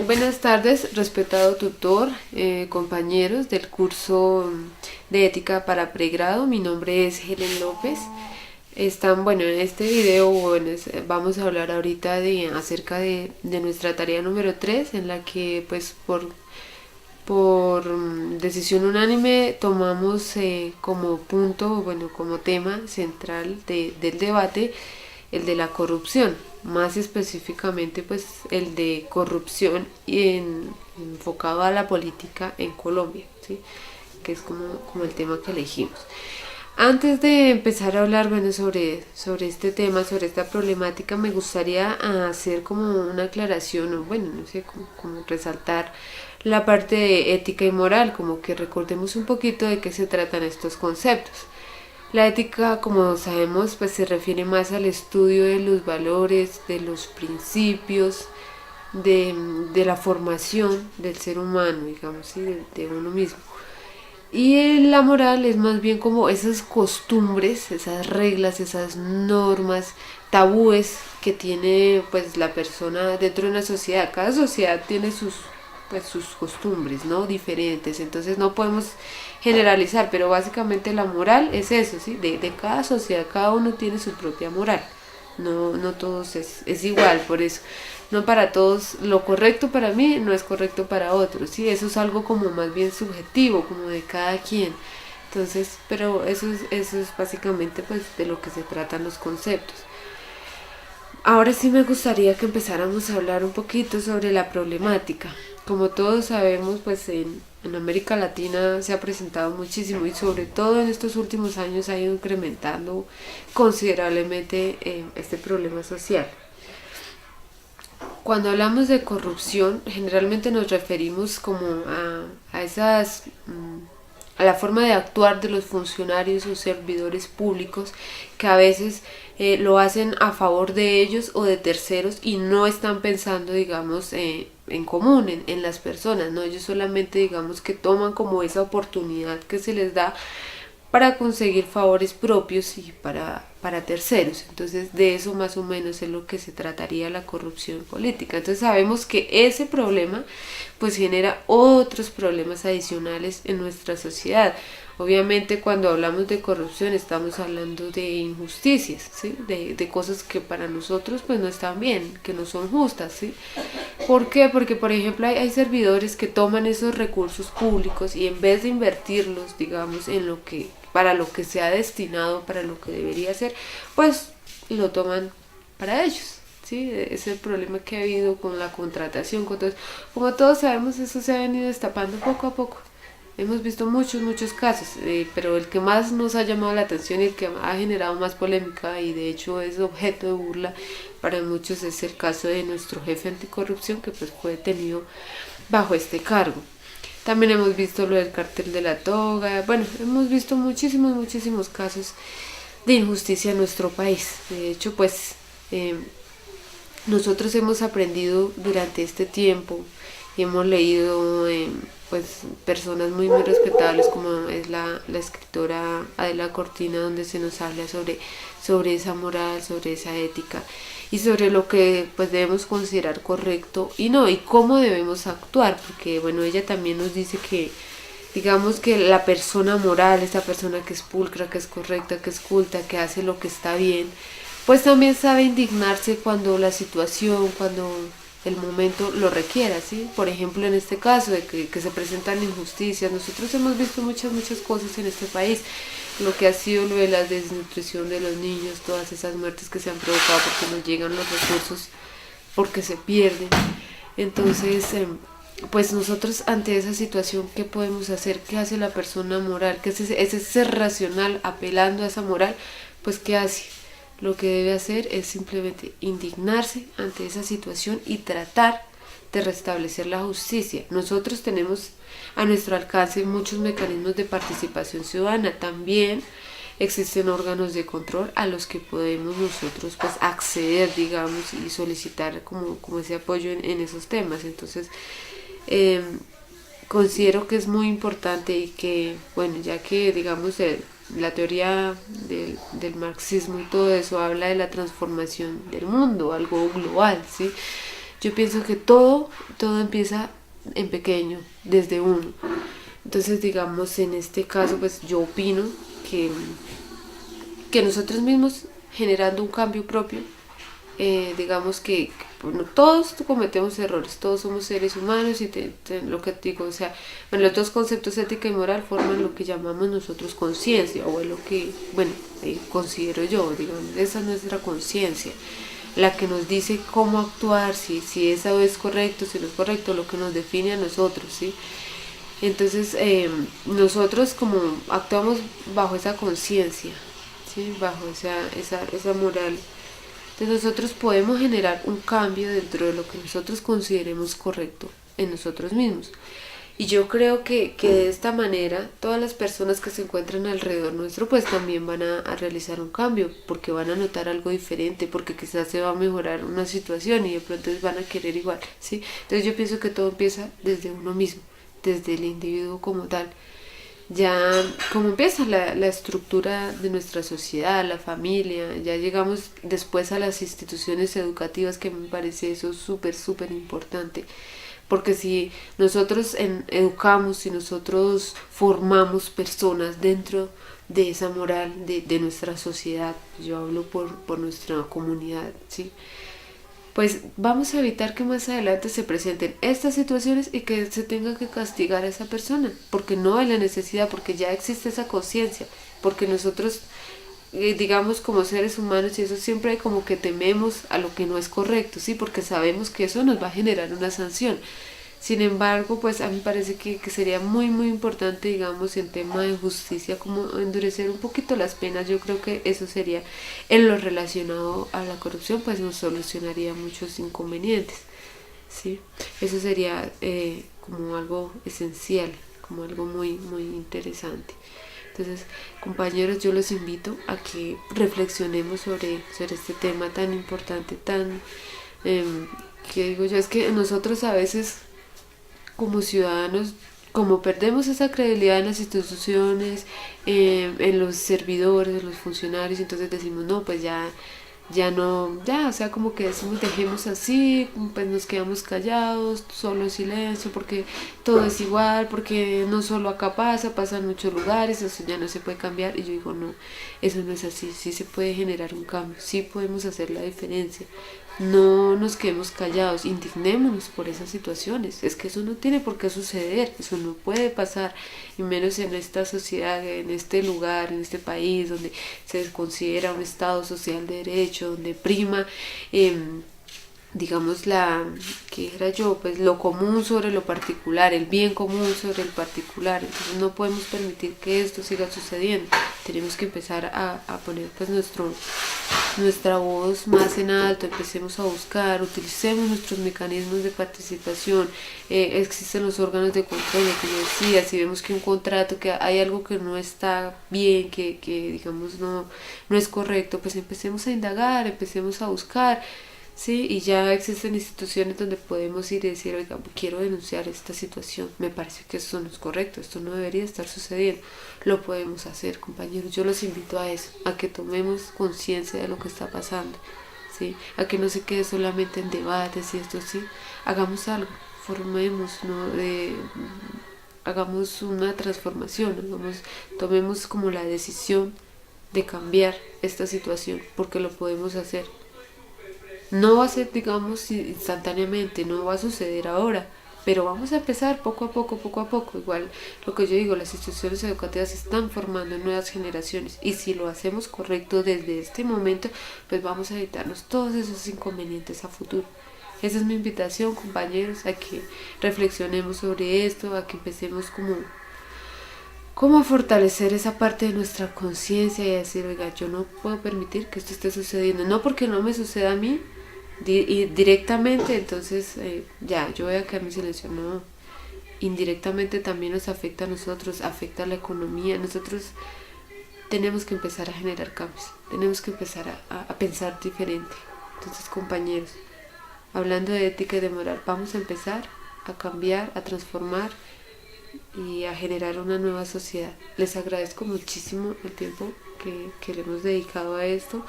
Buenas tardes, respetado tutor, compañeros del curso de ética para pregrado. Mi nombre es Helen López. Bueno, en este video vamos a hablar ahorita acerca de nuestra tarea número 3, en la que pues por decisión unánime tomamos como punto, bueno, como tema central del debate el de la corrupción, más específicamente pues el de corrupción enfocado a la política en Colombia, ¿sí? Que es como el tema que elegimos. Antes de empezar a hablar sobre este tema, sobre esta problemática, me gustaría hacer como una aclaración, o bueno, no sé, como resaltar la parte de ética y moral, como que recordemos un poquito de qué se tratan estos conceptos. La ética, como sabemos, pues se refiere más al estudio de los valores, de los principios, de la formación del ser humano, digamos, ¿sí? de uno mismo. Y la moral es más bien como esas costumbres, esas reglas, esas normas, tabúes que tiene pues la persona dentro de una sociedad. Cada sociedad tiene sus costumbres, ¿no? Diferentes. Entonces no podemos generalizar, pero básicamente la moral es eso, ¿sí? De cada sociedad, cada uno tiene su propia moral. No todos es igual, por eso. No para todos, lo correcto para mí no es correcto para otros, ¿sí? Eso es algo como más bien subjetivo, como de cada quien. Entonces, pero eso es básicamente pues de lo que se tratan los conceptos. Ahora sí me gustaría que empezáramos a hablar un poquito sobre la problemática. Como todos sabemos, pues en América Latina se ha presentado muchísimo y sobre todo en estos últimos años ha ido incrementando considerablemente este problema social. Cuando hablamos de corrupción, generalmente nos referimos como a esas a la forma de actuar de los funcionarios o servidores públicos que a veces lo hacen a favor de ellos o de terceros y no están pensando, digamos, en común, en las personas, ¿no? Ellos solamente, digamos, que toman como esa oportunidad que se les da para conseguir favores propios y para terceros. Entonces de eso más o menos es lo que se trataría la corrupción política. Entonces sabemos que ese problema pues genera otros problemas adicionales en nuestra sociedad. Obviamente cuando hablamos de corrupción estamos hablando de injusticias, ¿sí? De cosas que para nosotros pues no están bien, que no son justas, ¿sí? ¿Por qué? Porque por ejemplo hay servidores que toman esos recursos públicos y en vez de invertirlos, digamos, en lo que para lo que se ha destinado, para lo que debería ser, pues lo toman para ellos. ¿Sí? Es el problema que ha habido con la contratación. Como todos sabemos, eso se ha venido destapando poco a poco. Hemos visto muchos casos, pero el que más nos ha llamado la atención y el que ha generado más polémica y de hecho es objeto de burla para muchos es el caso de nuestro jefe anticorrupción que pues fue detenido bajo este cargo. También hemos visto lo del cartel de la toga. Bueno, hemos visto muchísimos casos de injusticia en nuestro país. De hecho, pues nosotros hemos aprendido durante este tiempo y hemos leído pues personas muy respetables como es la escritora Adela Cortina, donde se nos habla sobre esa moral, sobre esa ética y sobre lo que pues debemos considerar correcto y no, y cómo debemos actuar, porque bueno, ella también nos dice que digamos que la persona moral, esa persona que es pulcra, que es correcta, que es culta, que hace lo que está bien, pues también sabe indignarse cuando la situación, cuando el momento lo requiera, ¿sí? Por ejemplo, en este caso de que se presentan injusticias, nosotros hemos visto muchas cosas en este país, lo que ha sido lo de la desnutrición de los niños, todas esas muertes que se han provocado porque no llegan los recursos, porque se pierden. Entonces, pues nosotros ante esa situación, ¿qué podemos hacer? ¿Qué hace la persona moral? ¿Qué es ese ser racional apelando a esa moral? Pues ¿qué hace? Lo que debe hacer es simplemente indignarse ante esa situación y tratar de restablecer la justicia. Nosotros tenemos a nuestro alcance muchos mecanismos de participación ciudadana. También existen órganos de control a los que podemos nosotros pues acceder, digamos, y solicitar como ese apoyo en esos temas. Entonces, eh, considero que es muy importante y que, bueno, ya que digamos la teoría del marxismo y todo eso habla de la transformación del mundo, algo global, ¿sí? yo pienso que todo empieza en pequeño, desde uno. Entonces, digamos, en este caso, pues yo opino que, que nosotros mismos, generando un cambio propio, digamos que bueno, todos cometemos errores, todos somos seres humanos y lo que te digo, o sea, bueno, los dos conceptos ética y moral forman lo que llamamos nosotros conciencia, o es lo que, bueno, considero yo, digamos, esa es nuestra conciencia, la que nos dice cómo actuar, si eso es correcto, si no es correcto, lo que nos define a nosotros, ¿sí? Entonces, nosotros como actuamos bajo esa conciencia, ¿sí? Bajo esa moral. Entonces nosotros podemos generar un cambio dentro de lo que nosotros consideremos correcto en nosotros mismos. Y yo creo que de esta manera todas las personas que se encuentran alrededor nuestro pues también van a realizar un cambio, porque van a notar algo diferente, porque quizás se va a mejorar una situación y de pronto van a querer igual, ¿sí? Entonces yo pienso que todo empieza desde uno mismo, desde el individuo como tal. Ya como empieza la estructura de nuestra sociedad, la familia, ya llegamos después a las instituciones educativas, que me parece eso súper importante, porque si nosotros educamos, si nosotros formamos personas dentro de esa moral de nuestra sociedad, yo hablo por nuestra comunidad, ¿sí? Pues vamos a evitar que más adelante se presenten estas situaciones y que se tenga que castigar a esa persona, porque no hay la necesidad, porque ya existe esa conciencia, porque nosotros, digamos, como seres humanos, y eso siempre hay como que tememos a lo que no es correcto, ¿sí? Porque sabemos que eso nos va a generar una sanción. Sin embargo, pues a mí me parece que sería muy importante, digamos, en tema de justicia, como endurecer un poquito las penas. Yo creo que eso sería, en lo relacionado a la corrupción, pues nos solucionaría muchos inconvenientes, ¿sí? Eso sería como algo esencial, como algo muy interesante. Entonces, compañeros, yo los invito a que reflexionemos sobre este tema tan importante, tan, que digo yo, es que nosotros a veces como ciudadanos, como perdemos esa credibilidad en las instituciones, en los servidores, en los funcionarios, entonces decimos, no, pues ya no, ya, o sea, como que decimos, dejemos así, pues nos quedamos callados, solo en silencio, porque todo es igual, porque no solo acá pasa en muchos lugares, eso ya no se puede cambiar. Y yo digo, no, eso no es así, sí se puede generar un cambio, sí podemos hacer la diferencia. No nos quedemos callados, indignémonos por esas situaciones. Es que eso no tiene por qué suceder, eso no puede pasar, y menos en esta sociedad, en este lugar, en este país donde se considera un Estado social de derecho, donde prima, digamos, que era yo, pues lo común sobre lo particular, el bien común sobre el particular. Entonces no podemos permitir que esto siga sucediendo. Tenemos que empezar a poner pues nuestra voz más en alto, empecemos a buscar, utilicemos nuestros mecanismos de participación. Existen los órganos de control, que yo decía, si vemos que un contrato, que hay algo que no está bien, que digamos no es correcto, pues empecemos a indagar, empecemos a buscar, ¿sí? Y ya existen instituciones donde podemos ir y decir, oiga, quiero denunciar esta situación, me parece que esto no es correcto, esto no debería estar sucediendo. Lo podemos hacer, compañeros. Yo los invito a eso, a que tomemos conciencia de lo que está pasando, ¿sí? A que no se quede solamente en debates y esto, sí. Hagamos algo, formemos, ¿no? Hagamos una transformación, tomemos como la decisión de cambiar esta situación, porque lo podemos hacer. No va a ser, digamos, instantáneamente, no va a suceder ahora, pero vamos a empezar poco a poco. Igual lo que yo digo, las instituciones educativas se están formando en nuevas generaciones, y si lo hacemos correcto desde este momento, pues vamos a evitarnos todos esos inconvenientes a futuro. Esa es mi invitación, compañeros, a que reflexionemos sobre esto, a que empecemos como a fortalecer esa parte de nuestra conciencia y a decir, oiga, yo no puedo permitir que esto esté sucediendo, no porque no me suceda a mí directamente, entonces ya, yo voy a quedarme en silencio. No, indirectamente también nos afecta a nosotros, afecta a la economía. Nosotros tenemos que empezar a generar cambios, tenemos que empezar a pensar diferente. Entonces, compañeros, hablando de ética y de moral, vamos a empezar a cambiar, a transformar y a generar una nueva sociedad. Les agradezco muchísimo el tiempo que le hemos dedicado a esto.